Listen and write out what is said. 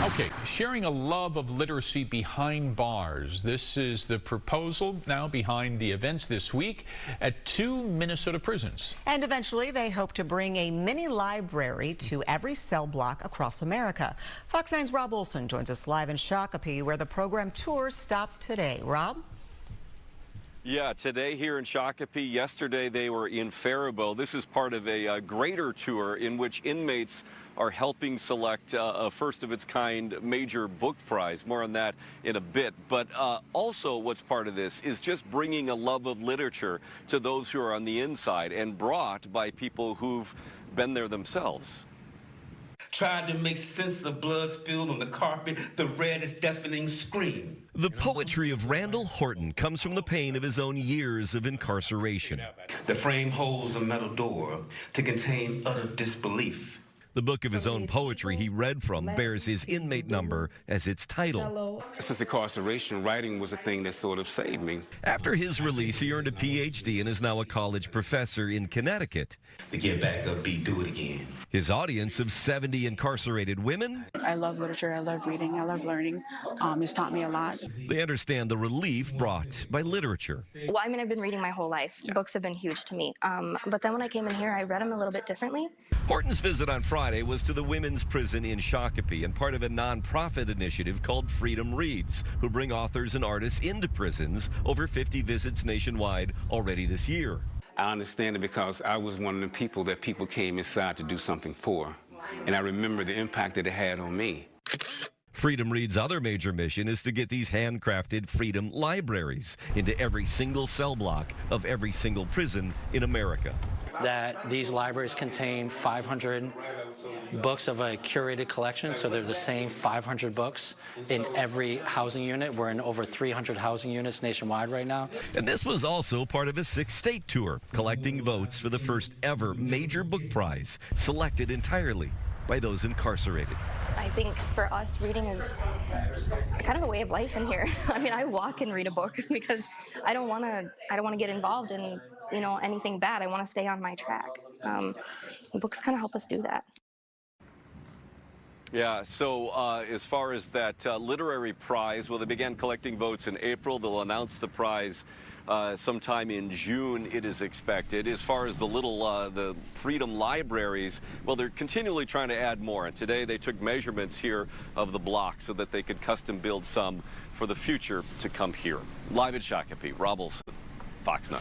Okay, sharing a love of literacy behind bars. This is the proposal now behind the events this week at 2 Minnesota prisons. And eventually they hope to bring a mini library to every cell block across America. Fox 9's Rob Olson joins us live in Shakopee, where the program tours stop today. Rob? Yeah, today here in Shakopee. Yesterday they were in Faribault. This is part of a greater tour in which inmates are helping select a first-of-its-kind major book prize. More on that in a bit. But also what's part of this is just bringing a love of literature to those who are on the inside, and brought by people who've been there themselves. Tried to make sense of blood spilled on the carpet, the reddest deafening scream. The poetry of Randall Horton comes from the pain of his own years of incarceration. The frame holds a metal door to contain utter disbelief. The book of his own poetry he read from bears his inmate number as its title. Since incarceration, writing was a thing that sort of saved me. After his release, he earned a PhD and is now a college professor in Connecticut. To get back up, do it again. His audience of 70 incarcerated women. I love literature, I love reading, I love learning. It's taught me a lot. They understand the relief brought by literature. Well, I mean, I've been reading my whole life. Books have been huge to me. But then when I came in here, I read them a little bit differently. Horton's visit on Friday was to the women's prison in Shakopee and part of a nonprofit initiative called Freedom Reads, who bring authors and artists into prisons. Over 50 visits nationwide already this year. I understand it because I was one of the people that people came inside to do something for. And I remember the impact that it had on me. Freedom Reads' other major mission is to get these handcrafted freedom libraries into every single cell block of every single prison in America. That these libraries contain 500 books of a curated collection, so they're the same 500 books in every housing unit. We're in over 300 housing units nationwide right now. And this was also part of a 6-state tour, collecting votes for the first ever major book prize, selected entirely by those incarcerated. I think for us, reading is kind of a way of life in here. I mean, I walk and read a book because I don't want to get involved in, anything bad. I want to stay on my track. Books kind of help us do that. Yeah, so as far as that literary prize, well, they began collecting votes in April. They'll announce the prize sometime in June, it is expected. As far as the Freedom Libraries, well, they're continually trying to add more. And today they took measurements here of the block so that they could custom build some for the future to come here. Live at Shakopee, Rob Olson, Fox 9.